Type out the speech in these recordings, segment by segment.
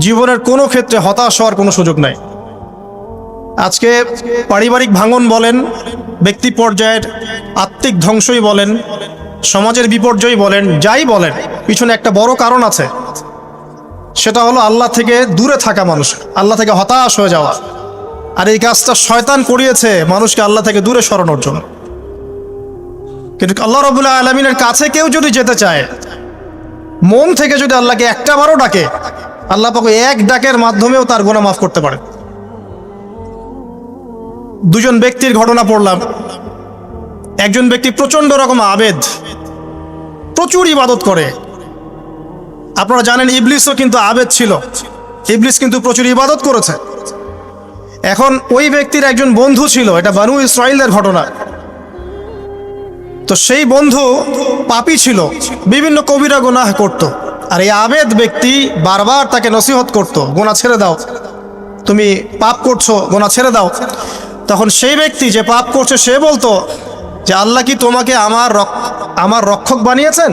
জীবনের কোনো ক্ষেত্রে হতাশ হওয়ার কোনো সুযোগ নাই। আজকে পারিবারিক ভাঙন বলেন, ব্যক্তি পর্যায়ের আত্মিক ধ্বংসই বলেন, সমাজের বিপর্যয় বলেন, যাই বলেন, পিছনে একটা বড় কারণ আছে। সেটা হলো আল্লাহ থেকে দূরে থাকা মানুষ, আল্লাহ থেকে হতাশ হয়ে যাওয়া। আর এই কাজটা শয়তান করিয়েছে মানুষকে আল্লাহ থেকে দূরে সরানোর জন্য। কিন্তু আল্লাহ রাব্বুল আলামিনের কাছে কেউ যদি যেতে চায়, মন থেকে যদি আল্লাহকে একটা বারও ডাকে, আল্লাহ পাক এক ডাকের মাধ্যমেও তার গুনাহ মাফ করতে পারে। দুজন ব্যক্তির ঘটনা পড়লাম। একজন ব্যক্তি প্রচন্ড রকম আবেদ, প্রচুর ইবাদত করে। আপনারা জানেন ইবলিসও কিন্তু আবেদ ছিল, ইবলিস কিন্তু প্রচুর ইবাদত করেছে। এখন ওই ব্যক্তির একজন বন্ধু ছিল, এটা বানু ইসরাইলের ঘটনা। তো সেই বন্ধু পাপী ছিল, বিভিন্ন কবিরা গুনাহ করত। আর এই আবেদ ব্যক্তি বারবার তাকে নসিহত করত, গুনাহ ছেড়ে দাও, তুমি পাপ করছো, গুনাহ ছেড়ে দাও। তখন সেই ব্যক্তি যে পাপ করছে সে বলতো যে আল্লাহ কি তোমাকে আমার রক্ষক বানিয়েছেন?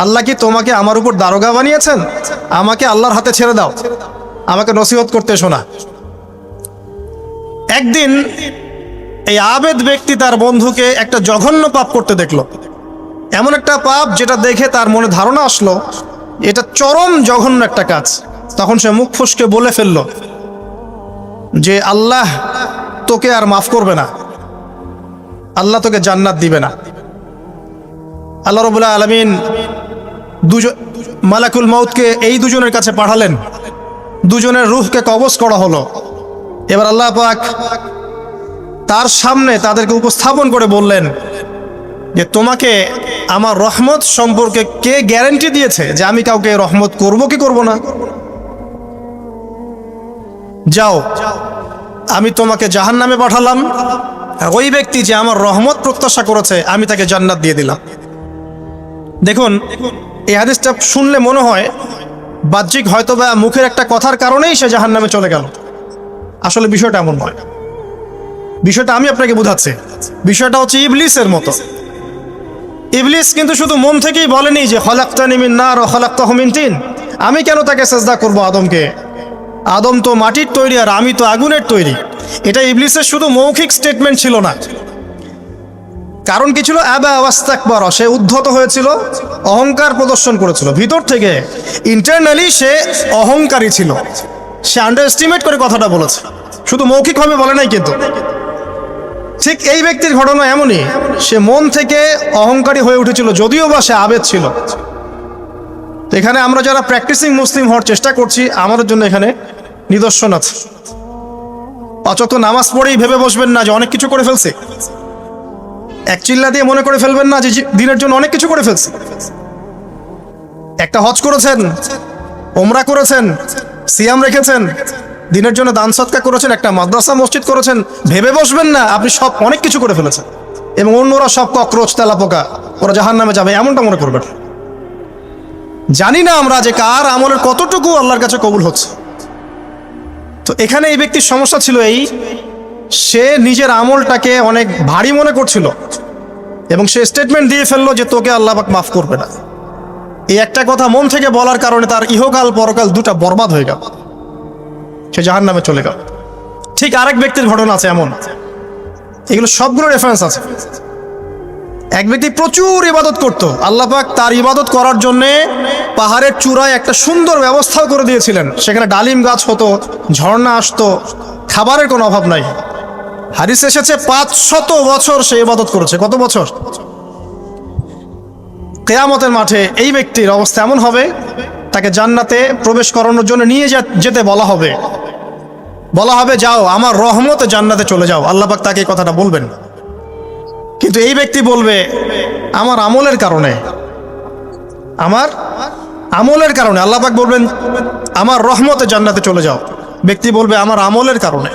আল্লাহ কি তোমাকে আমার উপর দারোগা বানিয়েছেন? আমাকে আল্লাহর হাতে ছেড়ে দাও, আমাকে নসিহত করতে এসো না। একদিন এই আবেদ ব্যক্তি তার বন্ধুকে একটা জঘন্য পাপ করতে দেখলো, এমন একটা পাপ যেটা দেখে তার মনে ধারণা আসলো এটা চরম জঘন্য একটা কাজ। তখন সে মুখ ফসকে বলে ফেললো যে আল্লাহ তোকে আর মাফ করবে না, আল্লাহ তোকে জান্নাত দিবে না। আল্লাহ রাব্বুল আলামিন মালাকুল মউতকে এই দুজনের কাছে পাঠালেন, দুজনের রূহকে কবজ করা হলো। এবার আল্লাহ পাক তার সামনে তাদেরকে উপস্থাপন করে বললেন যে তোমাকে আমার রহমত সম্পর্কে কে গ্যারান্টি দিয়েছে যে আমি কাউকে রহমত করব কি করব না? যাও, আমি তোমাকে জাহান্নামে পাঠালাম, ওই ব্যক্তি যে আমার রহমত প্রত্যাশা করেছে আমি তাকে জান্নাত দিয়ে দিলাম। দেখুন, এই হাদিসটা শুনলে মনে হয় বাহ্যিক হয়তো বা মুখের একটা কথার কারণেই সে জাহান্নামে চলে গেল। আসলে বিষয়টা এমন নয়। বিষয়টা আমি আপনাকে বোঝাচ্ছি। বিষয়টা হচ্ছে ইবলিসের মতো। ইবলিস কিন্তু শুধু মন থেকেই বলেনি যে খলাকতানি মিন নার ওয়া খলাকতাহু মিন তিন, আমি কেন তাকে সিজদা করব আদমকে? আদম তো মাটির তৈরি আর আমি তো আগুনের তৈরি। এটা ইবলিসের শুধু মৌখিক স্টেটমেন্ট ছিল না। কারণ কি ছিল? আবা ওয়াস্তাকবার, সে উদ্ধত হয়েছিল, অহংকার প্রদর্শন করেছিল। ভিতর থেকে ইন্টারনালি সে অহংকারী ছিল, সে আন্ডারএস্টিমেট করে কথাটা বলেছে, শুধু মৌখিকভাবে বলে নাই। কিন্তু ঠিক এই ব্যক্তির ঘটনা এমনই, সে মন থেকে অহংকারী হয়ে উঠেছিল, যদিও বা সে আবেদ ছিল। তো এখানে আমরা যারা প্র্যাকটিসিং মুসলিম হওয়ার চেষ্টা করছি, আমাদের জন্য এখানে নিদর্শন আছে। পাঁচ ওয়াক্ত নামাজ পড়েই ভেবে বসবেন না যে অনেক কিছু করে ফেলছে। এক চিল্লা দিয়ে মনে করে ফেলবেন না যে দিনের জন্য অনেক কিছু করে ফেলছে। একটা হজ করেছেন, ওমরা করেছেন, সিয়াম রেখেছেন, দিনের জন্য দান সদকা করেছেন, একটা মাদ্রাসা মসজিদ করেছেন, ভেবে বসবেন না আপনি সব অনেক কিছু করে ফেলেছেন এবং অন্যরা সব ককরোচ তেলাপোকা, ওরা জাহান্নামে যাবে, এমনটা মনে করবেন। জানি না আমরা যে কার আমলের কতটুকু আল্লাহর কাছে কবুল হচ্ছে। তো এখানে এই ব্যক্তির সমস্যা ছিল এই, সে নিজের আমলটাকে অনেক ভারী মনে করছিল এবং সে স্টেটমেন্ট দিয়ে ফেললো যে তোকে আল্লাহ পাক মাফ করবে না। এই একটা কথা মন থেকে বলার কারণে তার ইহকাল পরকাল দুটা বরবাদ হয়ে গেল, সে জাহান্নামে চলে গেল। ঠিক আরেক ব্যক্তির ঘটনা আছে এমন, এগুলো সবগুলো রেফারেন্স আছে। এক ব্যক্তি প্রচুর ইবাদত করত, আল্লাহ পাক তার ইবাদত করার জন্যে পাহাড়ের চূড়ায় একটা সুন্দর ব্যবস্থাও করে দিয়েছিলেন। সেখানে ডালিম গাছ হতো, ঝর্ণা আসতো, খাবারের কোনো অভাব নাই। হাদিস এসেছে 500 বছর সে ইবাদত করেছে। কত বছর? কিয়ামতের মাঠে এই ব্যক্তির অবস্থা এমন হবে, তাকে জান্নাতে প্রবেশ করানোর জন্য নিয়ে যেতে বলা হবে, যাও আমার রহমতে জান্নাতে চলে যাও। আল্লাহ পাক তাকে এই কথাটা বলবেন, কিন্তু এই ব্যক্তি বলবে আমার আমলের কারণে, আল্লাহ পাক বলবেন আমার রহমতে জান্নাতে চলে যাও। ব্যক্তি বলবে আমার আমলের কারণে।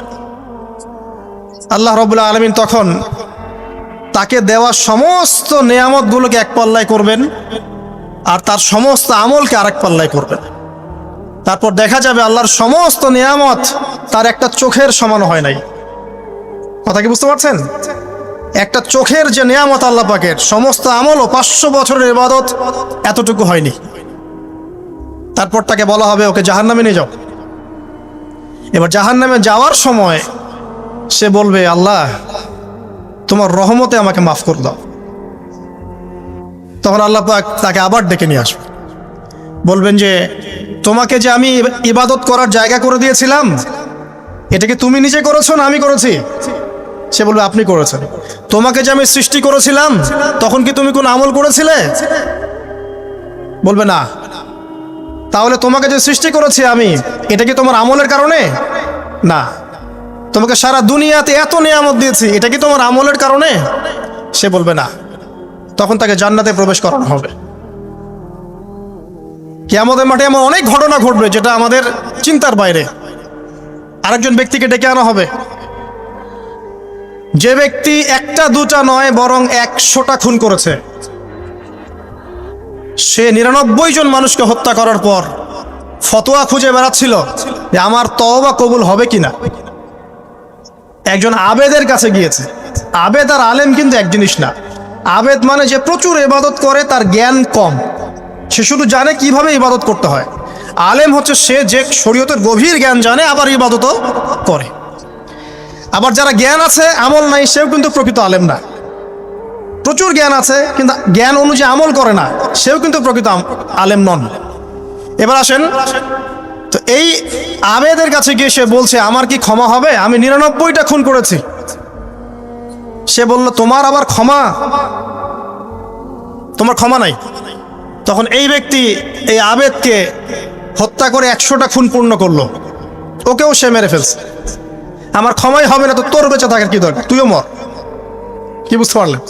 আল্লাহ রাব্বুল আলামিন তখন তাকে দেওয়া সমস্ত নেয়ামতগুলোকে এক পাল্লায় করবেন আর তার সমস্ত আমলকে আরেক পাল্লায় করবেন। তারপর দেখা যাবে আল্লাহর সমস্ত নিয়ামত তার একটা চোখের সমান হয় নাই। কথা কি বুঝতে পারছেন? একটা চোখের যে নিয়ামত আল্লাহ পাকের, সমস্ত আমল ও 500 বছরের ইবাদত এতটুকু হয়নি। তারপর তাকে বলা হবে ওকে জাহান্নামে নিয়ে যাও। এবার জাহান্নামে যাওয়ার সময় সে বলবে, আল্লাহ তোমার রহমতে আমাকে মাফ করে দাও। তখন আল্লাহ পাক তাকে আবার ডেকে নিয়ে আসবে, বলবেন যে তোমাকে যে আমি ইবাদত করার জায়গা করে দিয়েছিলাম, এটা কি তুমি নিজে করেছো না আমি করেছি? সে বলবে আপনি করেছেন। তোমাকে যে আমি সৃষ্টি করেছিলাম তখন কি তুমি কোন আমল করেছিলে? বলবে না। তাহলে তোমাকে যে সৃষ্টি করেছি আমি, এটা কি তোমার আমলের কারণে? না। তোমাকে সারা দুনিয়াতে এত নিয়ামত দিয়েছি, এটা কি তোমার আমলের কারণে? সে বলবে না। তখন তাকে জান্নাতে প্রবেশ করানো হবে। কিয়ামতের মাঠে এমন অনেক ঘটনা ঘটবে যেটা আমাদের চিন্তার বাইরে। আরেকজন ব্যক্তিকে ডেকে আনা হবে, যে ব্যক্তি একটা দুটা নয় বরং 100টা খুন করেছে। সে 99 জন মানুষকে হত্যা করার পর ফতোয়া খুঁজে বেড়াচ্ছিল যে আমার তওবা কবুল হবে কিনা। একজন আবেদের কাছে গিয়েছে। আবেদ আর আলেম কিন্তু এক জিনিস না। আবেদ মানে যে প্রচুর ইবাদত করে, তার জ্ঞান কম, সে শুধু জানে কিভাবে ইবাদত করতে হয়। আলেম হচ্ছে সে যে শরীয়তের গভীর জ্ঞান জানে, আবার ইবাদতও করে। আবার যারা জ্ঞান আছে আমল নাই, সেও কিন্তু প্রকৃত আলেম না। প্রচুর জ্ঞান আছে কিন্তু জ্ঞান অনুযায়ী আমল করে না, সেও কিন্তু প্রকৃত আলেম নন। এবার আসেন তো, এই আবেদের কাছে গিয়ে সে বলছে আমার কি ক্ষমা হবে? আমি 99টা খুন করেছি। সে বলল তোমার আবার ক্ষমা? তোমার ক্ষমা নাই। তখন এই ব্যক্তি এই আবেদকে হত্যা করে 100টা খুন পূর্ণ করলো, ওকেও সে মেরে ফেলছে। আমার ক্ষমাই হবে না তো তোর বেঁচে থাকার কি দরকার, তুইও মর। কি বুঝতে পারলেন?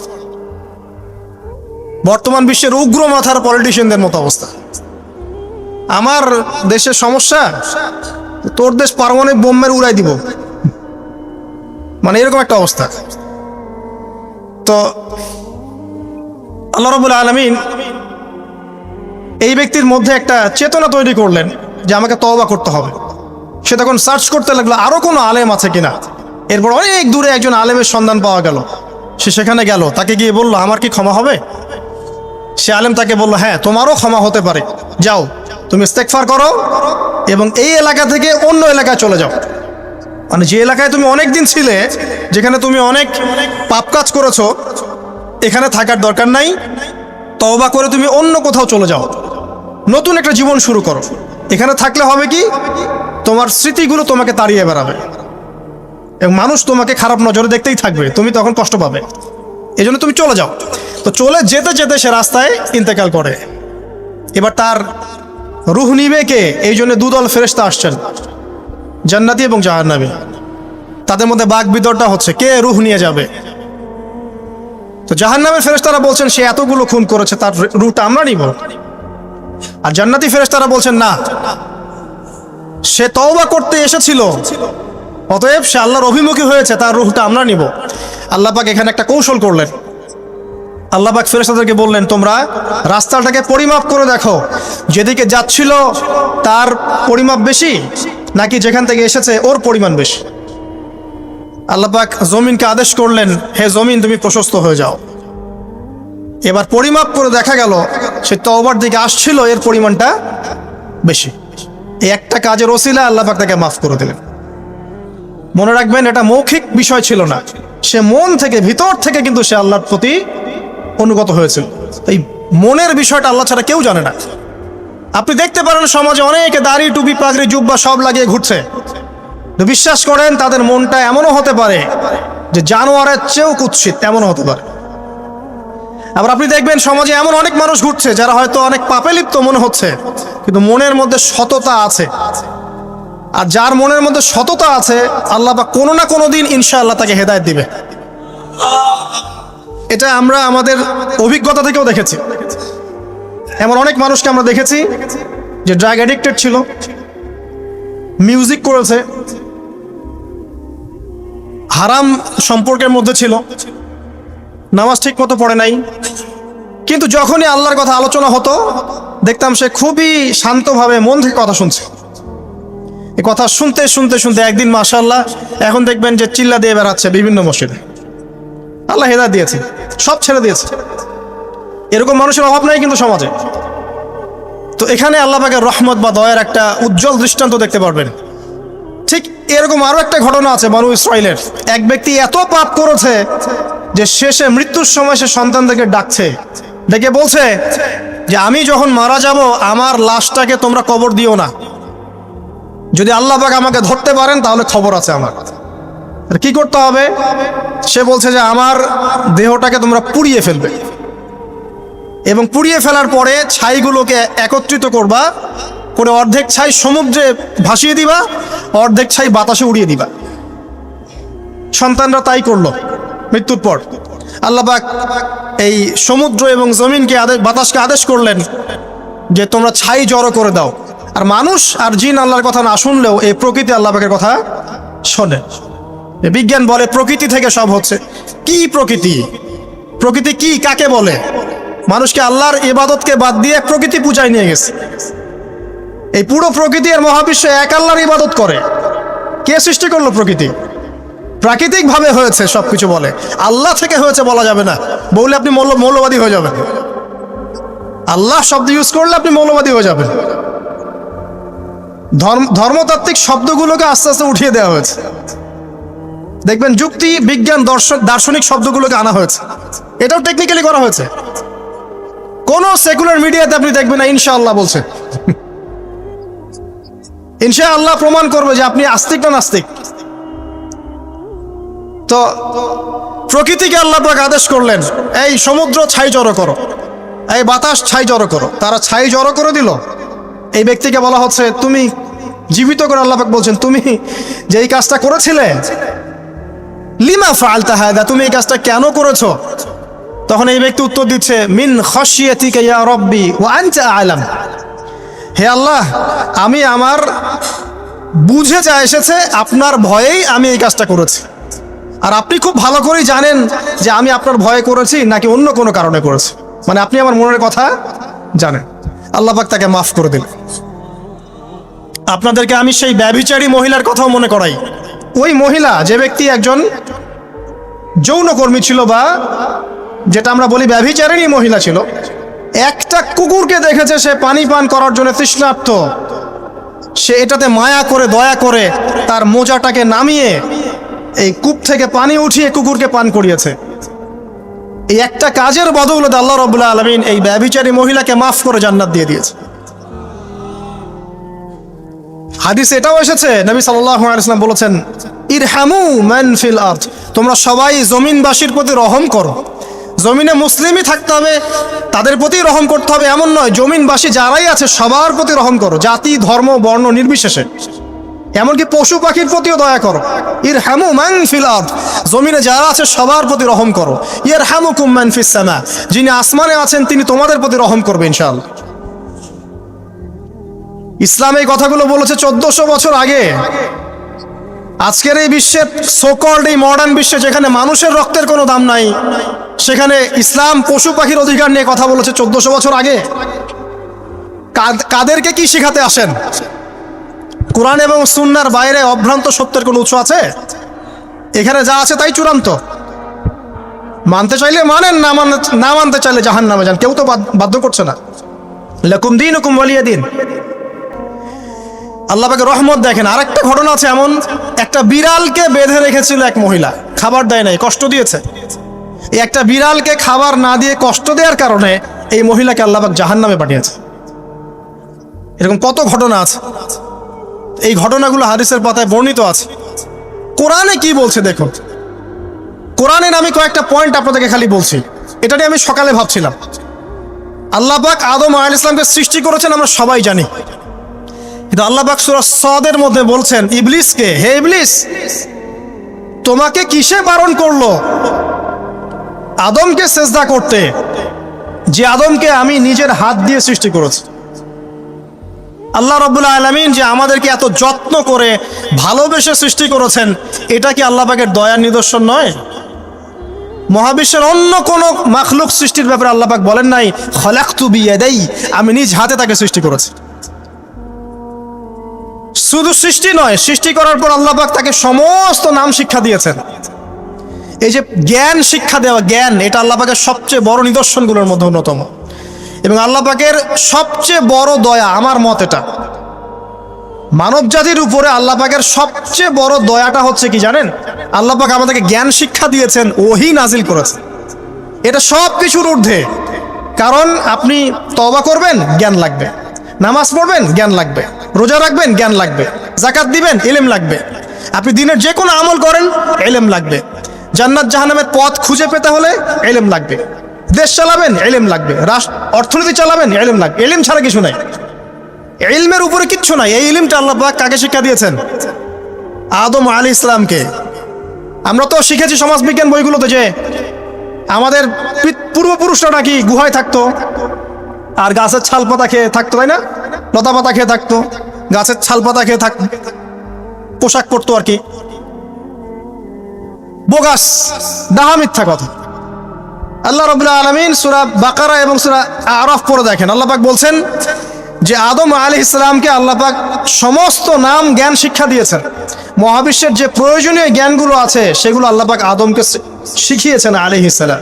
বর্তমান বিশ্বের উগ্র মাথার পলিটিশিয়ানদের মতো অবস্থা। আমার দেশের সমস্যা, তোর দেশ পারমাণবিক বোমের উড়াই দিব, মানে এরকম একটা অবস্থা। তো আল্লাহ রাব্বুল আলামিন এই ব্যক্তির মধ্যে একটা চেতনা তৈরি করলেন যে আমাকে তওবা করতে হবে। সে তখন সার্চ করতে লাগলো আরো কোনো আলেম আছে কিনা। এরপর অনেক দূরে একজন আলেমের সন্ধান পাওয়া গেল। সে সেখানে গেল, তাকে গিয়ে বলল আমার কি ক্ষমা হবে? সে আলেম তাকে বলল হ্যাঁ তোমারও ক্ষমা হতে পারে, যাও তুমি ইস্তেগফার করো এবং এই এলাকা থেকে অন্য এলাকায় চলে যাও। মানে যে এলাকায় তুমি অনেক দিন ছিলে, যেখানে তুমি অনেক পাপ কাজ করেছো, এখানে থাকার দরকার নাই। তওবা করে তুমি অন্য কোথাও চলে যাও, নতুন একটা জীবন শুরু করো। এখানে থাকলে হবে কি, তোমার স্মৃতিগুলো তোমাকে তাড়িয়ে বেড়াবে এবং মানুষ তোমাকে খারাপ নজরে দেখতেই থাকবে, তুমি তখন কষ্ট পাবে। এই জন্য তুমি চলে যাও। তো চলে যেতে যেতে সে রাস্তায় ইন্তেকাল করে। এবার তার রূহ নিবে কে? এই জন্য দুদল ফেরেশতা আসছেন, জান্নাতি এবং জাহান্নামী। তাদের মধ্যে বাক বিতরটা হচ্ছে কে রূহ নিয়ে যাবে। তো জাহান্নামের ফেরেশতারা বলছেন সে এতগুলো খুন করেছে, তার রূহটা আমরা নিব। আর জান্নাতি ফেরেশতারা বলছেন না, সে তওবা করতে এসেছিল, অতএব সে আল্লাহর অভিমুখী হয়েছে, তার রূহটা আমরা নিব। আল্লাহ পাক এখানে একটা কৌশল করলেন। আল্লাহ পাক ফেরেশতাদেরকে বললেন তোমরা রাস্তাটাকে পরিমাপ করে দেখো, যেদিকে যাচ্ছিল তার পরিমাপ বেশি নাকি যেখান থেকে এসেছে ওর পরিমাণ বেশি। আল্লাহ পাক জমিনকে আদেশ করলেন হে জমিন তুমি প্রশস্ত হয়ে যাও। এবার পরিমাপ করে দেখা গেল সে তওবার দিকে আসছিল, এর পরিমাণটা বেশি। এই একটা কাজের ওসিলা আল্লাহ পাক তাকে মাফ করে দিলেন। মনে রাখবেন এটা মৌখিক বিষয় ছিল না, সে মন থেকে ভিতর থেকে কিন্তু সে আল্লাহর প্রতি অনুগত হয়েছিল। এই মনের বিষয়টা আল্লাহ ছাড়া কেউ জানে না। আপনি দেখতে পারেন সমাজে অনেকে দাড়ি টুপি পাগড়ি জুব্বা সব লাগিয়ে ঘুরছে, বিশ্বাস করেন তাদের মনটা এমনও হতে পারে যে জানোয়ারের চেয়েও কুৎসিত, তেমনও হতে পারে। আবার আপনি দেখবেন সমাজে এমন অনেক মানুষ ঘুরছে যারা হয়তো অনেক পাপে লিপ্ত মনে হচ্ছে, কিন্তু মনের মধ্যে সততা আছে। আর যার মনের মধ্যে সততা আছে আল্লাহ বা কোনো না কোনো দিন ইনশাআল্লাহ তাকে হেদায়েত দিবে। এটা আমরা আমাদের অভিজ্ঞতা থেকেও দেখেছি। এমন অনেক মানুষকে আমরা দেখেছি যে ড্রাগ অ্যাডিক্টেড ছিল, মিউজিক করেছে, হারাম সম্পর্কের মধ্যে ছিল, নামাজ ঠিক মতো পড়ে নাই, কিন্তু যখনই আল্লাহর কথা আলোচনা হতো দেখতাম সে খুবই শান্তভাবে মন থেকে কথা শুনছে। এই কথা শুনতে শুনতে শুনতে একদিন মাশাআল্লাহ এখন দেখবেন যে চিল্লা দিয়ে বেড়াচ্ছে বিভিন্ন মসজিদে। আল্লাহ হেদায়েত দিয়েছে, সব ছেড়ে দিয়েছে। এরকম মানুষের অভাব নাই কিন্তু সমাজে। তো এখানে আল্লাহ পাকের রহমত বা দয়ার একটা উজ্জ্বল দৃষ্টান্ত দেখতে পারবেন। ঠিক এরকম আরো একটা ঘটনা আছে বনু ইসরাইলের। এক ব্যক্তি এত পাপ করেছে যে শেষে মৃত্যুর সময় সে সন্তানদেরকে ডাকছে, ডেকে বলছে যে আমি যখন মারা যাব আমার লাশটাকে তোমরা কবর দিও না, যদি আল্লাহ পাক আমাকে ধরতে পারেন তাহলে খবর আছে আমার। কি করতে হবে? সে বলছে যে আমার দেহটাকে তোমরা পুড়িয়ে ফেলবে এবং পুড়িয়ে ফেলার পরে ছাইগুলোকে একত্রিত করবা, করে অর্ধেক ছাই সমুদ্রে ভাসিয়ে দিবা, অর্ধেক ছাই বাতাসে উড়িয়ে দিবা। সন্তানরা তাই করলো। মৃত্যুর পর আল্লাহ পাক এই সমুদ্র এবং জমিনকে বাতাসকে আদেশ করলেন যে তোমরা ছাই জড়ো করে দাও। আর মানুষ আর জিন আল্লাহর কথা না শুনলেও এই প্রকৃতি আল্লাহ পাকের কথা শোনে। বিজ্ঞান বলে প্রকৃতি থেকে সব হচ্ছে। কি প্রকৃতি? প্রকৃতি কি, কাকে বলে? মানুষকে আল্লাহর ইবাদতকে বাদ দিয়ে প্রকৃতি পূজায় নিয়ে গেছে। এই পুরো প্রকৃতি আর মহাবিশ্ব এক আল্লাহর ইবাদত করে। কে সৃষ্টি করলো প্রকৃতি? প্রাকৃতিক ভাবে হয়েছে সবকিছু বলে, আল্লাহ থেকে হয়েছে বলা যাবে না। বললে আপনি মৌলবাদী হয়ে যাবেন। আল্লাহ শব্দ ইউজ করলে আপনি মৌলবাদী হয়ে যাবেন। ধর্মতাত্ত্বিক শব্দগুলোকে আস্তে আস্তে উঠিয়ে দেওয়া হয়েছে। দেখবেন যুক্তি, বিজ্ঞান, দার্শনিক শব্দগুলোকে আনা হয়েছে। এটাও টেকনিক্যালি করা হয়েছে। কোন সেকুলার মিডিয়াতে আপনি দেখবেন না ইনশাআল্লাহ বলছে। ইনশাআল্লাহ প্রমাণ করবে যে আপনি আস্তিক না নাস্তিক। তো প্রকৃতিকে আল্লাহ পাক আদেশ করলেন এই সমুদ্র ছাই জড়ো করো, এই বাতাস ছাই জড়ো করো। তারা ছাই জড়ো করে দিল। এই ব্যক্তিকে বলা হচ্ছে তুমি জীবিত করে আল্লাহ পাক বলছেন তুমি যে এই কাজটা করেছিলে, লিমা ফাআলতা হাদা, তুমি এই কাজটা কেন করেছো? তখন এই ব্যক্তি উত্তর দিচ্ছে মিন খাশিয়াতিকা ইয়া রাব্বি ওয়া আনতা আ'লাম। হে আল্লাহ, আমি আমার বুঝে যা এসেছে আপনার ভয়েই আমি এই কাজটা করেছি, আর আপনি খুব ভালো করেই জানেন যে আমি আপনার ভয়ে করেছি নাকি অন্য কোনো কারণে করেছি। মানে আপনি আমার মনের কথা জানেন। আল্লাহ পাক তাকে মাফ করে দিলেন। আপনাদেরকে আমি সেই ব্যভিচারী মহিলার কথাও মনে করাই। ওই মহিলা, যে ব্যক্তি একজন যৌনকর্মী ছিল, বা যেটা আমরা বলি ব্যভিচারিণী মহিলা ছিল, একটা কুকুরকে দেখেছে সে পানি পান করার জন্য তৃষ্ণার্ত। সে এটাতে মায়া করে, দয়া করে তার মোজাটাকে নামিয়ে এই কূপ থেকে পানি উঠিয়ে কুকুরকে পান করিয়েছে। এই একটা কাজের বদৌলতে আল্লাহ রাব্বুল আলামিন এই ব্যভিচারী মহিলাকে মাফ করে জান্নাত দিয়ে দিয়েছে। হাদিসে এটাও এসেছে, নবী সাল্লাল্লাহু আলাইহি ওয়াসাল্লাম বলেছেন ইরহামু মান ফিল আরদ, তোমরা সবাই জমিনবাসীর প্রতি রহম করো। জমিনে মুসলিমই থাকতে হবে, তাদের প্রতি রহম করতে হবে এমন নয়, জমিনবাসী যারাই আছে সবার প্রতি রহম করো, জাতি ধর্ম বর্ণ নির্বিশেষে। এমনকি পশু পাখির প্রতিও দয়া করো। ইরহামু মান ফিল আরদ, জমিনে যারা আছে সবার প্রতি রহম করো। ইয়ারহামুকুম মান ফিস সামা, যিনি আসমানে আছেন তিনি তোমাদের প্রতি রহম করবে ইনশাআল্লাহ। ইসলাম এই কথাগুলো বলেছে 1400 বছর আগে। আজকের এই বিশ্বের সোকল্ড এই মডার্ন বিশ্বে যেখানে মানুষের রক্তের কোনো দাম নাই, সেখানে ইসলাম পশু পাখির অধিকার নিয়ে কথা বলেছে 1400 বছর আগে। কাদেরকে কি শিখাতে আসেন? কোরআন এবং সুন্নাহর বাইরে অভ্রান্ত সত্যের কোনো উৎস আছে? এখানে যা আছে তাই চূড়ান্ত। মানতে চাইলে মানেন, না মানতে চাইলে জাহান্নামে যান। কেউ তো বাধ্য করছে না। লাকুম দীনুকুম ওয়ালিয়া দিন। আল্লাহ পাকের রহমত দেখেন। আরেকটা ঘটনা আছে এমন, একটা বিড়ালকে বেঁধে রেখেছিল এক মহিলা, খাবার দেয় নাই, কষ্ট দিয়েছে। এই একটা বিড়ালকে খাবার না দিয়ে কষ্ট দেওয়ার কারণে এই মহিলাকে আল্লাহ পাক জাহান্নামে পাঠিয়েছে। এরকম কত ঘটনা আছে। এই ঘটনাগুলো হাদিসের পাতায় বর্ণিত আছে। কোরআনে কি বলছে দেখুন। কোরআনের আমি কয়েকটা পয়েন্ট আপনাদেরকে খালি বলছি, এটা নিয়ে আমি সকালে ভাবছিলাম। আল্লাহ পাক আদম আলাইহিস সালামকে সৃষ্টি করেছেন আমরা সবাই জানি, কিন্তু আল্লাহ পাক সূরা সাদের মধ্যে বলছেন ইবলিসকে, হে ইবলিস, তোমাকে কিসে বারণ করলো আদমকে সেজদা করতে, যে আদমকে আমি নিজের হাত দিয়ে সৃষ্টি করেছি। আল্লাহ রাব্বুল আলামিন যে আমাদেরকে এত যত্ন করে ভালোবেসে সৃষ্টি করেছেন, এটা কি আল্লাহ পাকের দয়ার নিদর্শন নয়? মহাবিশ্বের অন্য কোন মাখলুক সৃষ্টির ব্যাপারে আল্লাহ পাক বলেন নাই খলাকতু বিয়াদাই, আমি নিজ হাতে তাকে সৃষ্টি করেছি। শুধু সৃষ্টি নয়, সৃষ্টি করার পর আল্লাহ পাক তাকে সমস্ত নাম শিক্ষা দিয়েছেন। এই যে জ্ঞান শিক্ষা দেওয়া, জ্ঞান, এটা আল্লাহ পাকের সবচেয়ে বড় নিদর্শনগুলোর মধ্যে অন্যতম। এবং আল্লাহ পাকের সবচেয়ে বড় দয়া, আমার মত এটা, মানব জাতির উপরে আল্লাহ পাকের সবচেয়ে বড় দয়াটা হচ্ছে কি জানেন? আল্লাহ পাক আমাদেরকে জ্ঞান শিক্ষা দিয়েছেন, ওহী নাজিল করেছেন। এটা সব কিছুর ঊর্ধ্বে। কারণ আপনি তওবা করবেন, জ্ঞান লাগবে। নামাজ পড়বেন, জ্ঞান লাগবে। রোজা রাখবেন, জ্ঞান লাগবে। যাকাত দিবেন, ইলম লাগবে। আপনি দিনের যে কোনো আমল করেন, ইলম লাগবে। জান্নাত জাহান্নামের পথ খুঁজে পেতে হলে ইলম লাগবে। দেশ চালাবেন, ইলম লাগবে। অর্থনীতি চালাবেন, ইলম লাগবে। ইলম ছাড়া কিছু নাই, ইলমের উপরে কিচ্ছু নাই। এই ইলমটা আল্লাহ পাক কাকে শিক্ষা দিয়েছেন? আদম আলাইহিস সালামকে। আমরা তো শিখেছি সমাজবিজ্ঞান বইগুলোতে যে আমাদের পূর্বপুরুষরা নাকি গুহায় থাকতো আর গাছের ছাল পাতা খেয়ে থাকতো, তাই না? লতা পাতা খেয়ে থাকতো, গাছের ছাল পাতা খেয়ে থাকতো, পোশাক পরতো আর কি। বোগাস, ডাহা, মিথ্যা কথা। আল্লাহ রাব্বুল আলামিন সূরা বাকারা এবং সূরা আরাফ পড়ে দেখেন, আল্লাহ পাক বলছেন যে আদম আলাইহিস সালামকে আল্লাহ পাক সমস্ত নাম জ্ঞান শিক্ষা দিয়েছেন। মহাবিশ্বের যে প্রয়োজনীয় জ্ঞানগুলো আছে সেগুলো আল্লাহ পাক আদমকে শিখিয়েছেন আলাইহিস সালাম।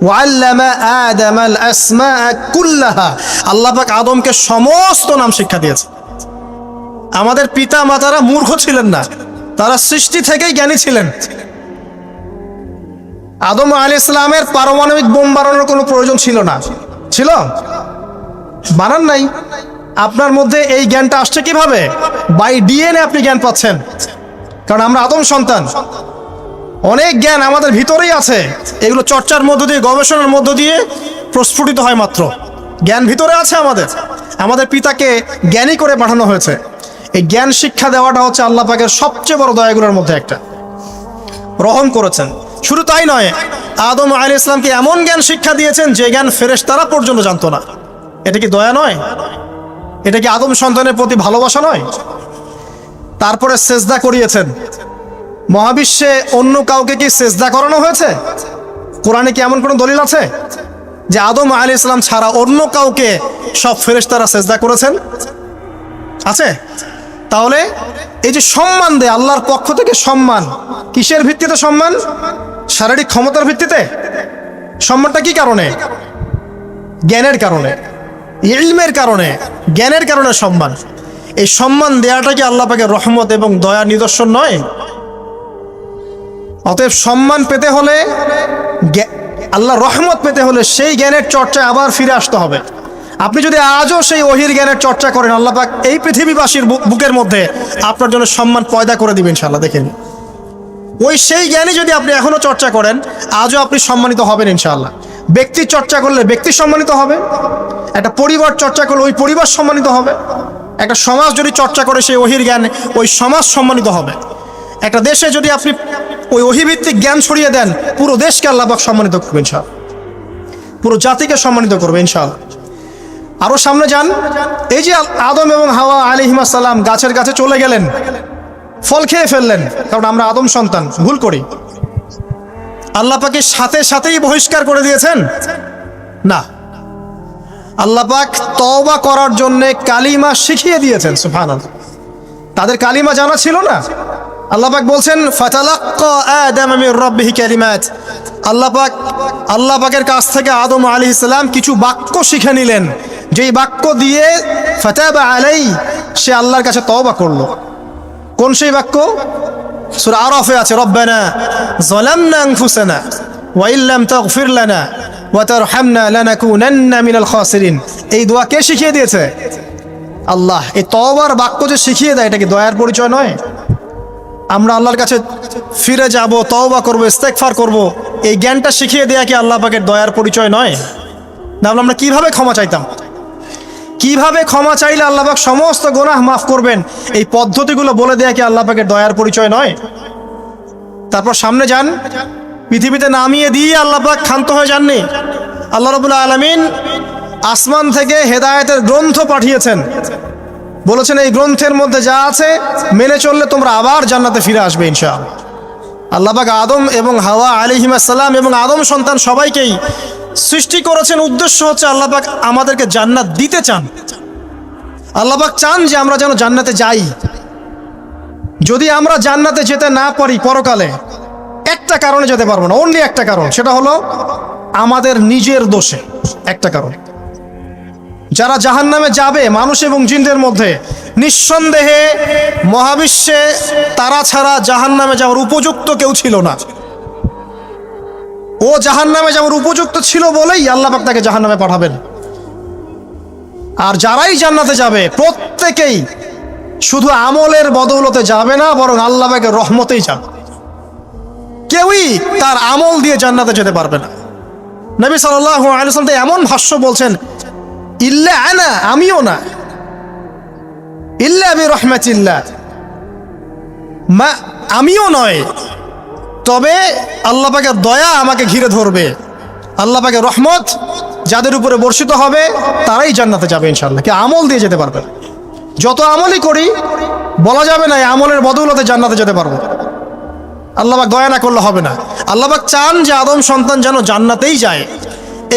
ওয়াল্লামা আদামাল আসমাআ কুল্লাহা, আল্লাহ পাক আদমকে সমস্ত নাম শিক্ষা দিয়েছেন। আমাদের পিতা মাতারা মূর্খ ছিলেন না, তারা সৃষ্টি থেকেই জ্ঞানী ছিলেন। আদম আলাইহিস সালামের পারমাণবিক বোম বানানোর কোনো প্রয়োজন ছিল না। ছিল? বানান নাই। আপনার মধ্যে এই জ্ঞানটা আসছে কিভাবে? বাই ডিএনএ আপনি জ্ঞান পাচ্ছেন, কারণ আমরা আদম সন্তান। অনেক জ্ঞান আমাদের ভিতরেই আছে, এগুলো চর্চার মধ্য দিয়ে, গবেষণার মধ্য দিয়ে প্রস্ফুটিত হয় মাত্র। জ্ঞান ভিতরে আছে আমাদের। আমাদের পিতাকে জ্ঞানী করে পাঠানো হয়েছে। এই জ্ঞান শিক্ষা দেওয়াটা হচ্ছে আল্লাহ পাকের সবচেয়ে বড় দয়াগুলোর মধ্যে একটা। রহম করেছেন। শুধু তাই নয়, আদম আলাইহিস সালামকে এমন জ্ঞান শিক্ষা দিয়েছেন যে জ্ঞান ফেরেশতারা পর্যন্ত জানতো না। এটা কি দয়া নয়? এটা কি আদম সন্তানের প্রতি ভালোবাসা নয়? তারপরে সেজদা করিয়েছেন। মহাবিশ্বে অন্য কাউকে কি সেজদা করানো হয়েছে? কোরআনে কি এমন কোনো দলিল আছে যে আদম আলাইহিস সালাম ছাড়া অন্য কাউকে সব ফেরেশতারা সেজদা করেছেন? আছে? তাহলে এই যে সম্মান দেয় আল্লাহর পক্ষ থেকে, সম্মান কিসের ভিত্তিতে? সম্মান শারীরিক ক্ষমতার ভিত্তিতে? সম্মানটা কি কারণে? জ্ঞানের কারণে, ইলমের কারণে, জ্ঞানের কারণে সম্মান। এই সম্মান দেওয়াটা কি আল্লাহ পাকের রহমত এবং দয়ার নিদর্শন নয়? অতএব সম্মান পেতে হলে, আল্লাহ রহমত পেতে হলে সেই জ্ঞানের চর্চায় আবার ফিরে আসতে হবে। আপনি যদি আজও সেই ওহির জ্ঞানের চর্চা করেন, আল্লাহ পাক এই পৃথিবীবাসীর বুকের মধ্যে আপনার জন্য সম্মান পয়দা করে দিবেন ইনশাআল্লাহ। দেখেন, ওই সেই জ্ঞানী যদি আপনি এখনো চর্চা করেন, আজও আপনি সম্মানিত হবেন ইনশাআল্লাহ। ব্যক্তির চর্চা করলে ব্যক্তি সম্মানিত হবে, একটা পরিবার চর্চা করলে ওই পরিবার সম্মানিত হবে, একটা সমাজ যদি চর্চা করে সেই ওহির জ্ঞান, ওই সমাজ সম্মানিত হবে। একটা দেশে যদি আপনি ওই ওহিভিত্তিক জ্ঞান ছড়িয়ে দেন, পুরো দেশকে আল্লাহ পাক সম্মানিত করবে ইনশাআল্লাহ, পুরো জাতিকে সম্মানিত করবে ইনশাআল্লাহ। আরো সামনে যান, এই যে আদম এবং হাওয়া আলাইহিস সালাম গাছের কাছে চলে গেলেন, ফল খেয়ে ফেললেন, কারণ আমরা আদম সন্তান, ভুল করি। আল্লাহ পাক সাথে সাথেই বহিষ্কার করে দিয়েছেন? না, আল্লাহ পাক তওবা করার জন্য কালিমা শিখিয়ে দিয়েছেন। সুবহানাল্লাহ, তাদের কালিমা জানা ছিল না। আল্লাহ পাক বলছেন ফাতালাক্কা আদম মির রাব্বিহি কালিমাত, আল্লাহ পাকের কাছ থেকে আদম আলাইহিস সালাম কিছু বাক্য শিখে নিলেন, যেই বাক্য দিয়ে ফাতাবা আলাই, সে আল্লাহর কাছে তওবা করলো। কোন সেই বাক্য? সূরা আরাফে আছে, রব্বানা যালামনা আনফুসানা ওয়া ইল্লাম তাগফির লানা ওয়া তারহামনা লানাকুনান্না মিনাল খাসিরিন। এই দোয়া কে শিখিয়ে দিয়েছে? আল্লাহ। এই তওবার বাক্য যে শিখিয়ে দেয়, এটা কি দয়ার পরিচয় নয়? আমরা আল্লাহর কাছে ফিরে যাব, তওবা করব, ইস্তেগফার করব, এই জ্ঞানটা শিখিয়ে দেয়া কি আল্লাহ পাকের দয়ার পরিচয় নয়? তাহলে আমরা কিভাবে ক্ষমা চাইতাম? কিভাবে ক্ষমা চাইলে আল্লাহ পাক সমস্ত গুনাহ মাফ করবেন, এই পদ্ধতিগুলো বলে দেয়া কি আল্লাহ পাকের দয়ার পরিচয় নয়? তারপর সামনে যান, পৃথিবীতে নামিয়ে দিয়ে আল্লাহ পাক ক্ষান্ত হয়ে যাননি। আল্লাহ রাব্বুল আলামিন আসমান থেকে হেদায়েতের গ্রন্থ পাঠিয়েছেন, বলেছেন এই গ্রন্থের মধ্যে যা আছে মেনে চললে তোমরা আবার জান্নাতে ফিরে আসবে ইনশাআল্লাহ। আল্লাহ পাক আদম এবং হাওয়া আলাইহিস সালাম এবং আদম সন্তান সবাইকেই সৃষ্টি করেছেন, উদ্দেশ্য হচ্ছে আল্লাহ পাক আমাদেরকে জান্নাত দিতে চান। আল্লাহ পাক চান যে আমরা যেন জান্নাতে যাই। যদি আমরা জান্নাতে যেতে না পারি পরকালে, একটা কারণে যেতে পারবো না, অনলি একটা কারণ, সেটা হলো আমাদের নিজের দোষে। একটা কারণ, যারা জাহান্নামে যাবে মানুষ এবং জিনদের মধ্যে, নিঃসন্দেহে মহাবিশ্বে তারা ছাড়া জাহান্নামে যাওয়ার উপযুক্ত কেউ ছিল না। ও জাহান্নামে যাওয়ার উপযুক্ত ছিল বলেই আল্লাহ পাক তাকে জাহান্নামে পাঠাবেন। আর যারাই জান্নাতে যাবে প্রত্যেকেই শুধু আমলের বদৌলতে যাবে না, বরং আল্লাহ পাকের রহমতেই যাবে। কেউই তার আমল দিয়ে জান্নাতে যেতে পারবে না। নবী সাল্লাল্লাহু আলাইহি ওয়াসাল্লাম এমন ভাষ্য বলছেন, ইল্লা আনা, আমিও না, ইল্লা বিরহমাতিল্লাহ, আমিও নয়, তবে আল্লাহ পাকের দয়া আমাকে ঘিরে ধরবে। আল্লাহ পাকের রহমত যাদের উপরে বর্ষিত হবে তারাই জান্নাতে যাবে ইনশাআল্লাহ। কে আমল দিয়ে যেতে পারবে। যত আমলই করি বলা যাবে না এই আমলের বদৌলতে জান্নাতে যেতে পারবো। আল্লাহ পাক দয়া না করলে হবে না। আল্লাহ পাক চান যে আদম সন্তান যেন জান্নাতেই যায়।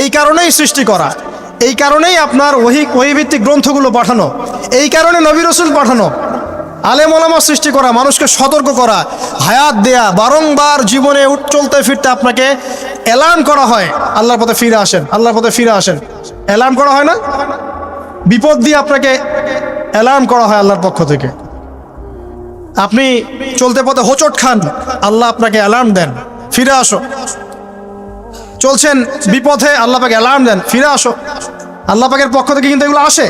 এই কারণেই সৃষ্টি করা, এই কারণেই আপনার ওহীভিত্তিক গ্রন্থগুলো পাঠানো, এই কারণে নবী রাসূল পাঠানো, আলেম ওলামা সৃষ্টি করা, মানুষকে সতর্ক করা, হায়াত দেয়া, বারংবার জীবনে চলতে ফিরতে আপনাকে অ্যালার্ম করা হয়, আল্লাহর পথে ফিরে আসেন, আল্লাহর পথে ফিরে আসেন। অ্যালার্ম করা হয় না? বিপদ দিয়ে আপনাকে অ্যালার্ম করা হয় আল্লাহর পক্ষ থেকে। আপনি চলতে পথে হোঁচট খান, আল্লাহ আপনাকে অ্যালার্ম দেন, ফিরে আসো। চলছেন বিপথে, আল্লাহ পাকে অ্যালার্ম দেন, ফিরে আসো। আল্লাহ পাকের পক্ষ থেকে কিন্তু এগুলো আসে।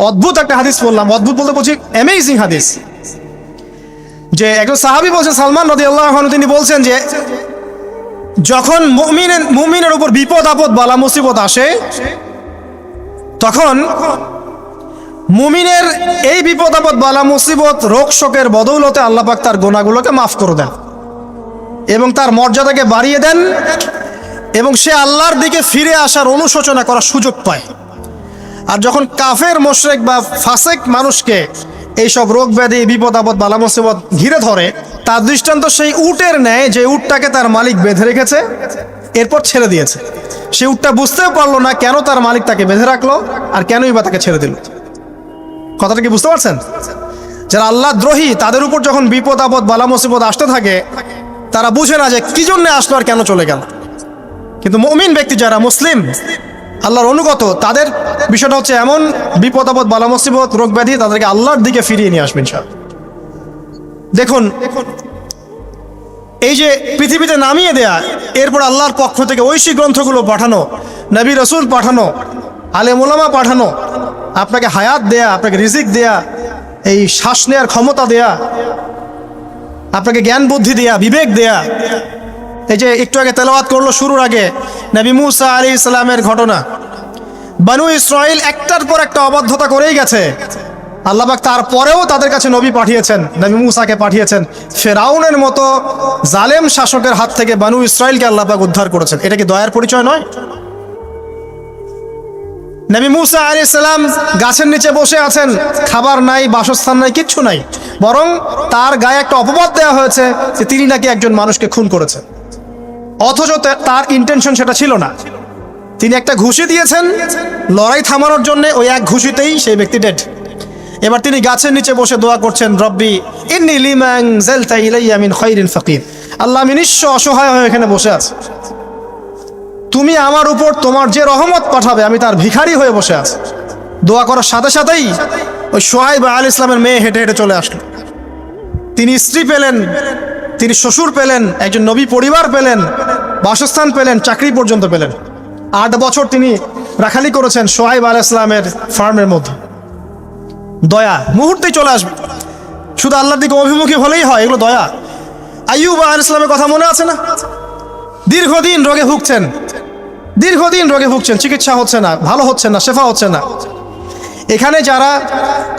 অদ্ভুত একটা হাদিস বললাম, অদ্ভুত বলতে বলছি অ্যামেজিং হাদিস, যে একজন সাহাবী বলছেন, সালমান রাদিয়াল্লাহু আনহু, তিনি বলছেন যে যখন মুমিনের উপর বিপদ আপদ বালা মুসিবত আসে, তখন মুমিনের এই বিপদ আপদ বালা মুসিবত রোগ শোকের বদৌলতে আল্লাহ পাক তার গুনাহগুলোকে মাফ করে দেন এবং তার মর্যাদাকে বাড়িয়ে দেন, এবং সে আল্লাহর দিকে ফিরে আসার অনুশোচনা করার সুযোগ পায়। আর যখন কাফের মুশরিক বা ফাসিক মানুষকে এইসব রোগ ব্যাধি বিপদ আপদ বালা মুসিবত ঘিরে ধরে, তার দৃষ্টান্ত সেই উটের ন্যায় যে উটটাকে তার মালিক বেঁধে রেখেছে, এরপর ছেড়ে দিয়েছে। সে উটটা বুঝতেও পারলো না কেন তার মালিক তাকে বেঁধে রাখলো আর কেনই বা তাকে ছেড়ে দিল। কথাটা কি বুঝতে পারছেন? যারা আল্লাহ দ্রোহী তাদের উপর যখন বিপদ আপদ বালা মুসিবত আসতে থাকে, তারা বুঝে না যে কি জন্য আসলো আর কেন চলে গেল। কিন্তু মুমিন ব্যক্তি যারা মুসলিম, আল্লাহর অনুগত, তাদের বিষয়টা হচ্ছে এমন বিপদ আপদ বালা মুসিবত রোগ ব্যাধি তাদেরকে আল্লাহর দিকে ফিরিয়ে নিয়ে আসবেন ইনশাআল্লাহ। দেখুন, এই যে পৃথিবীতে নামিয়ে দেয়া, এরপর আল্লাহর পক্ষ থেকে ঐশী গ্রন্থগুলো পাঠানো, নবী রাসূল পাঠানো, আলেম ওলামা পাঠানো, আপনাকে হায়াত দেয়া, আপনাকে রিজিক দেয়া, এই শ্বাস নেওয়ার ক্ষমতা দেয়া, আপনাকে জ্ঞান বুদ্ধি দেয়া, বিবেক দেয়া। এই যে একটু আগে তেলাওয়াত করলো শুরুর আগে নবী মুসা আলাইহিস সালামের ঘটনা। বনু ইসরাইল একটার পর একটা অবাধ্যতা করেই গেছে, আল্লাহ পাক তারপরেও তাদের কাছে নবী পাঠিয়েছেন, নবী মুসাকে পাঠিয়েছেন। ফেরাউনের মতো জালেম শাসকের হাত থেকে বনু ইসরাইলকে আল্লাহ পাক উদ্ধার করেছেন। এটা কি দয়ার পরিচয় নয়? নবী মুসা আলাইহিস সালাম গাছের নিচে বসে আছেন, খাবার নাই, বাসস্থান নাই, কিচ্ছু নাই, বরং তার গায়ে একটা অপবাদ দেওয়া হয়েছে যে তিনি নাকি একজন মানুষকে খুন করেছেন, অথচ তার ইন্টেনশন সেটা ছিল না। তিনি একটা ঘুষি দিয়েছেন লড়াই থামানোর জন্য, ওই এক ঘুষিতেই সেই ব্যক্তি ডেড। এবার তিনি গাছের নিচে বসে দোয়া করছেন, রব্বি ইন্নী লিমা আনজালতা ইলাইয়া মিন খায়রিন ফাকির। আল্লাহ, আমি নিঃস্ব অসহায় হয়ে এখানে বসে আছি, তুমি আমার উপর তোমার যে রহমত পাঠাবে আমি তার ভিখারি হয়ে বসে আছি। দোয়া করার সাথে সাথেই ওই শুআয়ব আলাইহিস সালামের মেয়ে হেঁটে হেঁটে চলে আসলো। তিনি স্ত্রী পেলেন, তিনি শ্বশুর পেলেন, একজন নবী পরিবার পেলেন, বাসস্থান পেলেন, চাকরি পর্যন্ত পেলেন। 8 বছর তিনি রাখালি করেছেন শুআয়ব আলাইহিস সালামের ফার্মের মধ্যে। দয়া মুহূর্তেই চলে আসবে, শুধু আল্লাহর দিকে অভিমুখী হলেই হয়, এগুলো দয়া। আইয়ুব আলাইহিস সালামের কথা মনে আছে না? দীর্ঘদিন রোগে ভুগছেন, দীর্ঘদিন রোগে ভুগছেন, চিকিৎসা হচ্ছে না, ভালো হচ্ছে না, শেফা হচ্ছে না। এখানে যারা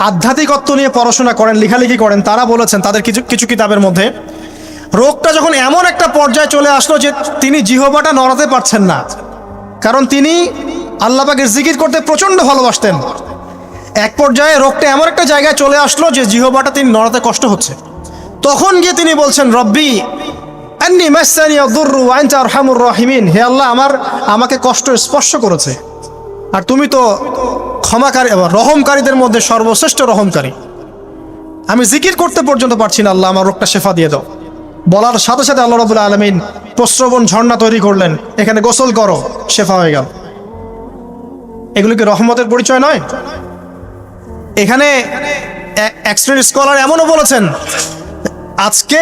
আধ্যাত্মিকত্ব নিয়ে পড়াশোনা করেন, লেখালেখি করেন, তারা বলেছেন তাদের কিছু কিতাবের মধ্যে, রোগটা যখন এমন একটা পর্যায়ে চলে আসলো যে তিনি জিহ্বাটা নড়াতে পারছেন না, কারণ তিনি আল্লাহ পাকের জিকির করতে প্রচণ্ড ভালোবাসতেন। এক পর্যায়ে রোগটা এমন একটা জায়গায় চলে আসলো যে জিহ্বাটা তিনি নড়াতে কষ্ট হচ্ছে। তখন গিয়ে তিনি বলছেন, রব্বি আন্নী মাসসানি আদ-দুররু ওয়া আনতা আরহামুর রাহিমিন। হে আল্লাহ, আমাকে কষ্ট স্পর্শ করেছে, আর তুমি তো ক্ষমাকারী, রহমকারীদের মধ্যে সর্বশ্রেষ্ঠ রহমকারী। আমি জিকির করতে পর্যন্ত পারছি না, আল্লাহ আমার রোগটা শেফা দিয়ে দাও। বলার সাথে সাথে আল্লাহ রাব্বুল আলামিন প্রস্রবণ ঝর্ণা তৈরি করলেন, এখানে গোসল করো, শেফা হয়ে গেল। এগুলো কি রহমতের পরিচয় নয়? এখানে এক শ্রেণীর স্কলার এমনও বলেছেন, আজকে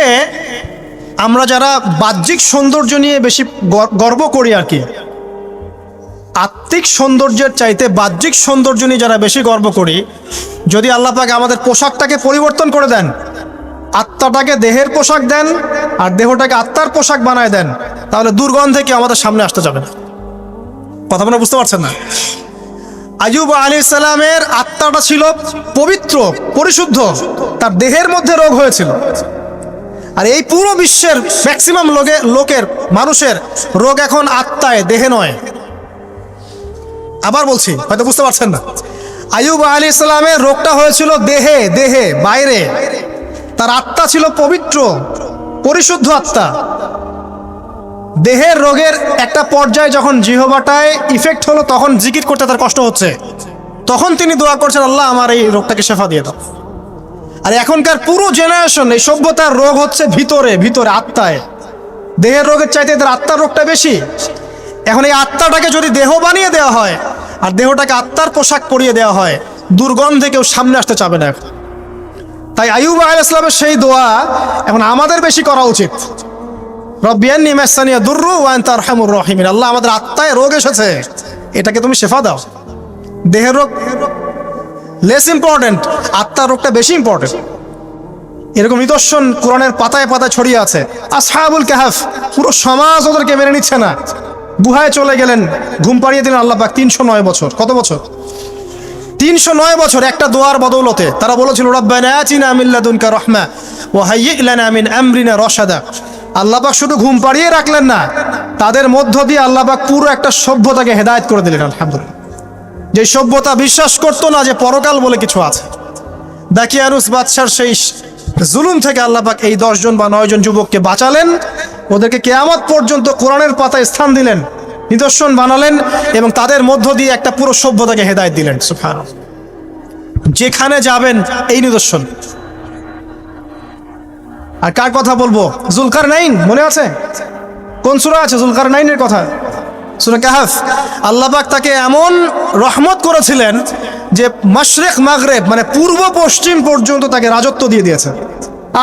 আমরা যারা বাহ্যিক সৌন্দর্য নিয়ে বেশি গর্ব করি আর কি, আত্মিক সৌন্দর্যের চাইতে বাহ্যিক সৌন্দর্য নিয়ে যারা বেশি গর্ব করি, যদি আল্লাহ পাক আমাদের পোশাকটাকে পরিবর্তন করে দেন, আত্মাটাকে দেহের পোশাক দেন আর দেহটাকে আত্মার পোশাক বানায় দেন, তাহলে দুর্গন্ধে কি আমাদের সামনে আসতে যাবে না। কথা মনে বুঝতে পারছেন না? আইয়ুব আলাইহিস সালামের আত্মাটা ছিল পবিত্র, পরিশুদ্ধ, তার দেহের মধ্যে রোগ হয়েছিল। আর এই পুরো বিশ্বের ম্যাক্সিমাম লোকের মানুষের রোগ এখন আত্মায়, দেহে নয়। আবার বলছি, হয়তো বুঝতে পারছেন না। আইয়ুব আলাইহিস সালামের রোগটা হয়েছিল দেহে, বাইরে। তার আত্মা ছিল পবিত্র, পরিশুদ্ধ আত্মা। দেহের রোগের একটা পর্যায়ে যখন জিহ্বাটায় ইফেক্ট হলো, তখন জিকির করতে তার কষ্ট হচ্ছে, তখন তিনি দোয়া করছেন, আল্লাহ আমার এই রোগটাকে শেফা দিয়ে দাও। আর এখনকার পুরো জেনারেশন, এই সভ্যতার রোগ হচ্ছে ভিতরে আত্মায়। দেহের রোগের চাইতে এদের আত্মার রোগটা বেশি। এখন এই আত্মাটাকে যদি দেহ বানিয়ে দেওয়া হয় আর দেহটাকে আত্মার পোশাক পরিয়ে দেওয়া হয়, দুর্গন্ধে কেউ সামনে আসতে চাবে না। তাই আইয়ুব আলাইহিস সালামের সেই দোয়া এখন আমাদের বেশি করা উচিত। রব্বি আন্নী মাসানিয়া দুররু ওয়া আনতা আরহামুর রাহিমিন। আল্লাহ, আমাদের আত্মায় রোগ এসেছে, এটাকে তুমি শেফা দাও। দেহের রোগ লেস ইম্পর্টেন্ট, আত্মার রোগটা বেশি ইম্পর্টেন্ট। এরকম নিদর্শন কোরআনের পাতায় পাতায় ছড়িয়ে আছে। আসহাবুল কাহাফ, পুরো সমাজ ওদেরকে মেনে নিচ্ছে না, গুহায় চলে গেলেন, ঘুম পাড়িয়ে দিলেন আল্লাহ পাক। 309 বছর। কত বছর? 309 বছর একটা দোয়ার বদৌলতে। তারা বলেছিল, রব্বানা আতিনা মিন লাদুনকা রাহমা ওয়া হাইয়্যি লানা মিন আমরিনা রাশাদা। আল্লাহ পাক শুধু ঘুম পাড়িয়ে রাখলেন না, তাদের মধ্য দিয়ে আল্লাহ পাক পুরো একটা সভ্যতাকে হেদায়েত করে দিলেন। আলহামদুলিল্লাহ। যে সভ্যতা বিশ্বাস করতো না যে পরকাল বলে কিছু আছে, দাকিয়ানুস বাদশার সেই জুলুম থেকে আল্লাহ পাক এই 10 জন বা 9 জন যুবককে বাঁচালেন, ওদেরকে কিয়ামত পর্যন্ত কোরআনের পাতায় স্থান দিলেন, নিদর্শন বানালেন, এবং তাদের মধ্য দিয়ে একটা পুরো সভ্যতাকে হেদায়েত দিলেন। সুবহানাল্লাহ। যেখানে যাবেন এই নিদর্শন। আর কার কথা বলবো? যুলকারনাইন, মনে আছে? কোন সূরা আছে যুলকারনাইনের কথা? সূরা কাহাফ। আল্লাহ পাক তাকে এমন রহমত করেছিলেন যে মাশরিক মাগরিব, মানে পূর্ব পশ্চিম পর্যন্ত তাকে রাজত্ব দিয়ে দিয়েছে।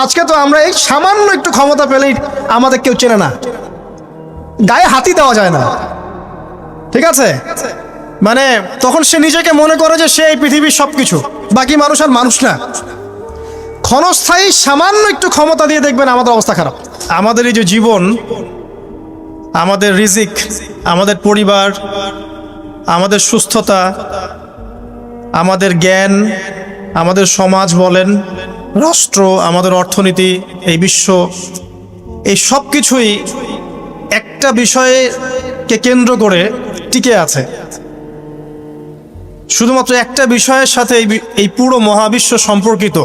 আজকে তো আমরা এই সামান্য একটু ক্ষমতা পেলেই আমাদের কেউ চেনে না, গায়ে হাতি দেওয়া যায় না, ঠিক আছে? মানে তখন সে নিজেকে মনে করে যে সে এই পৃথিবীর সবকিছু, বাকি মানুষ আর মানুষ না। ক্ষণস্থায়ী সামান্য একটু ক্ষমতা দিয়ে দেখবেন আমাদের অবস্থা খারাপ। আমাদের এই যে জীবন, আমাদের রিজিক, আমাদের পরিবার, আমাদের সুস্থতা, আমাদের জ্ঞান, আমাদের সমাজ বলেন, রাষ্ট্র, আমাদের অর্থনীতি, এই বিশ্ব, এই সব কিছুই একটা বিষয়কে কেন্দ্র করে টিকে আছে। শুধুমাত্র একটা বিষয়ের সাথে এই পুরো মহাবিশ্ব সম্পর্কিত।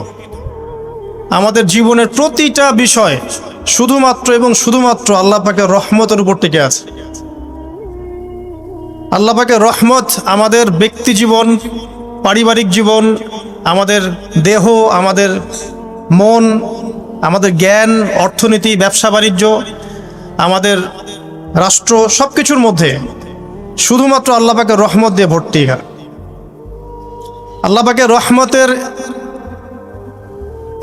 আমাদের জীবনের প্রতিটা বিষয় শুধুমাত্র এবং শুধুমাত্র আল্লাহ পাকের রহমতের উপর টিকে আছে। আল্লাহ পাকের রহমত আমাদের ব্যক্তি জীবন, পারিবারিক জীবন, আমাদের দেহ, আমাদের মন, আমাদের জ্ঞান, অর্থনীতি, ব্যবসা বাণিজ্য, আমাদের রাষ্ট্র, সব কিছুর মধ্যে শুধুমাত্র আল্লাহ পাকের রহমত দিয়ে ভর্তি। আল্লাহ পাকের রহমতের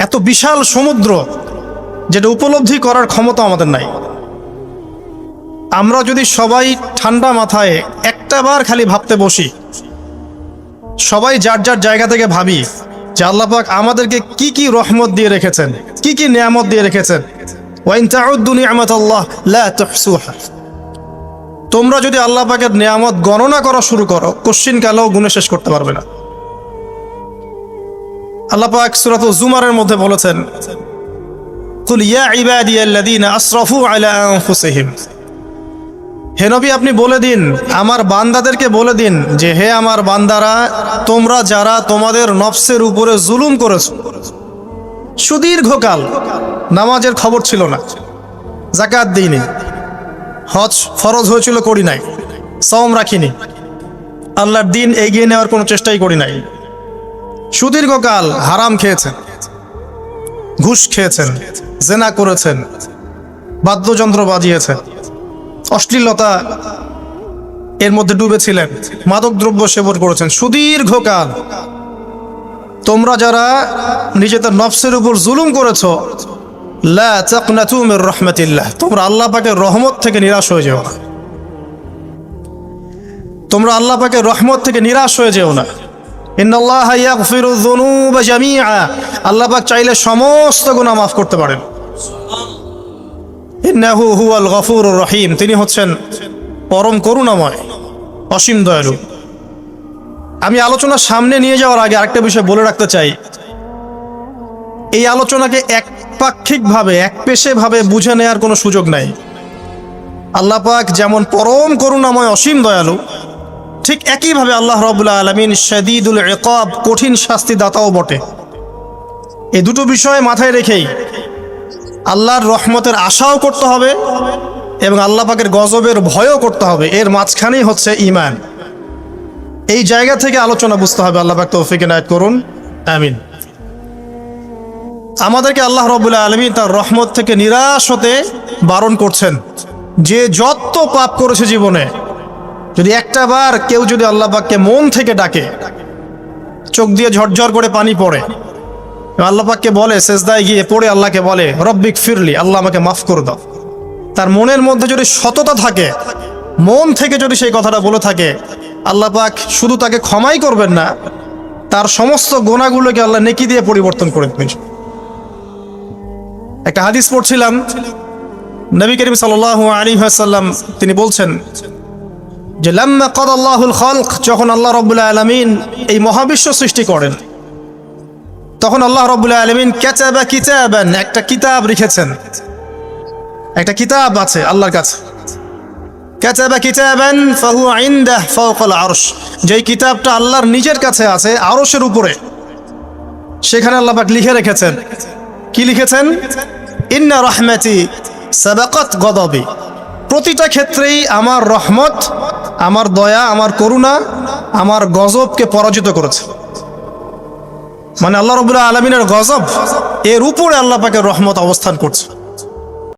এত বিশাল সমুদ্র, যেটা উপলব্ধি করার ক্ষমতা আমাদের নাই। আমরা যদি সবাই ঠান্ডা মাথায় একটা বার খালি ভাবতে বসি, সবাই যার যার জায়গা থেকে ভাবি যে আল্লাহ পাক আমাদেরকে কি কি রহমত দিয়ে রেখেছেন, কি কি নিয়ামত দিয়ে রেখেছেন। ওয়া ইন তাউদ্দু নি'মাতাল্লাহ লা তুহসুহা। তোমরা যদি আল্লাহ পাকের নিয়ামত গণনা করা শুরু করো, কোশ্চিনকালেও গুণে শেষ করতে পারবে না। আল্লাহ পাক সূরাতুল জুমারের মধ্যে বলেছেন, কুল ইয়া ইবাদিয়াল্লাযীনা আসরাফু আলা আনফুসিহিম। হে নবী, আপনি বলে দিন, আমার বান্দাদেরকে বলে দিন যে হে আমার বান্দারা, তোমরা যারা তোমাদের নফসের উপরে জুলুম করেছো, সুদীর্ঘকাল নামাজের খবর ছিল না, যাকাত দিইনি, হজ ফরজ হয়েছিল করি নাই, সওম রাখিনি, আল্লাহর দিন এগিয়ে নেওয়ার কোনো চেষ্টাই করি নাই, সুদীর্ঘকাল হারাম খেয়েছেন, ঘুষ খেয়েছেন, জেনা করেছেন, বাদ্যযন্ত্র বাজিয়েছেন, অশ্লীলতা এর মধ্যে ডুবেছিলেন, মাদকদ্রব্য সেবন করেছেন সুদীর্ঘকাল। তোমরা যারা নিজেদের নফসের উপর জুলুম করেছো, লা তাকনাতু মির রাহমাতিল্লাহ, তোমরা আল্লাহ পাকের রহমত থেকে নিরাশ হয়ে যেও না। তোমরা আল্লাহ পাকের রহমত থেকে নিরাশ হয়ে যেও না। ইন্নাল্লাহা ইয়াগফিরু যুনুবা জামিআ, আল্লাহ পাক চাইলে সমস্ত গুনাহ মাফ করতে পারেন। ইন্নাহু হুয়াল গফুরুর রহিম, তিনি হচ্ছেন পরম করুণাময়, অসীম দয়ালু। আমি আলোচনা সামনে নিয়ে যাওয়ার আগে আরেকটা বিষয় বলে রাখতে চাই। এই আলোচনাকে একপাক্ষিকভাবে একপেশেভাবে বুঝে নেওয়ার কোনো সুযোগ নাই। আল্লাহ পাক যেমন পরম করুণাময় অসীম দয়ালু, ঠিক একইভাবে আল্লাহ রাব্বুল আলামিন শাদীদুল ইকাব, কঠিন শাস্তি দাতাও বটে। এই দুটো বিষয় মাথায় রেখেই আল্লাহর রহমতের আশাও করতে হবে এবং আল্লাহ পাকের গজবের ভয়ও করতে হবে। এর মাঝখানেই হচ্ছে ঈমান। এই জায়গা থেকে আলোচনা বুঝতে হবে। আল্লাহ পাক তৌফিক এনায়েত করুন, আমিন। আমাদেরকে আল্লাহ রাব্বুল আলামিন তার রহমত থেকে নিরাশ হতে বারণ করছেন। যে যত পাপ করেছে জীবনে, যদি একটা বার কেউ যদি আল্লাহ পাককে মন থেকে ডাকে, চোখ দিয়ে ঝরঝর করে পানি পড়ে, আল্লাহ পাককে বলে, সেজদায় গিয়ে পড়ে আল্লাহকে বলে রব্বিক ফিরলি, আল্লাহ আমাকে মাফ করে দাও, তার মনের মধ্যে যদি সততা থাকে, মন থেকে যদি সেই কথাটা বলে থাকে, আল্লাহ পাক শুধু তাকে ক্ষমাই করবেন না, তার সমস্ত গুনাহগুলোকে আল্লাহ নেকি দিয়ে পরিবর্তন করে দেবেন। একটা হাদিস পড়ছিলাম, নবী করিম সাল্লাল্লাহু আলাইহি ওয়াসাল্লাম তিনি বলছেন যে লাম্মা কাদাল্লাহুল খালক, যখন আল্লাহ রাব্বুল আলামিন এই মহাবিশ্ব সৃষ্টি করেন, তখন আল্লাহ রাব্বুল আলামিন কাতাবা কিতাবান, একটা কিতাব লিখেছেন। একটা কিতাব আছে আল্লাহর কাছে, কাতাবা কিতাবান ফাহুয়া ইনদাহু ফাওকাল আরশ, যেই কিতাবটা আল্লাহর নিজের কাছে আছে আরশের উপরে। সেখানে আল্লাহ পাক লিখে রেখেছেন, কি লিখেছেন? ইন্না রাহমাতি সাবাকাত গদাবি, প্রতিটা ক্ষেত্রেই আমার রহমত, আমার দয়া, আমার করুণা আমার গজবকে পরাজিত করেছে। মানে আল্লাহ রাব্বুল আলামিনের গজব, এর উপরে আল্লাহ পাকের রহমত অবস্থান করছে।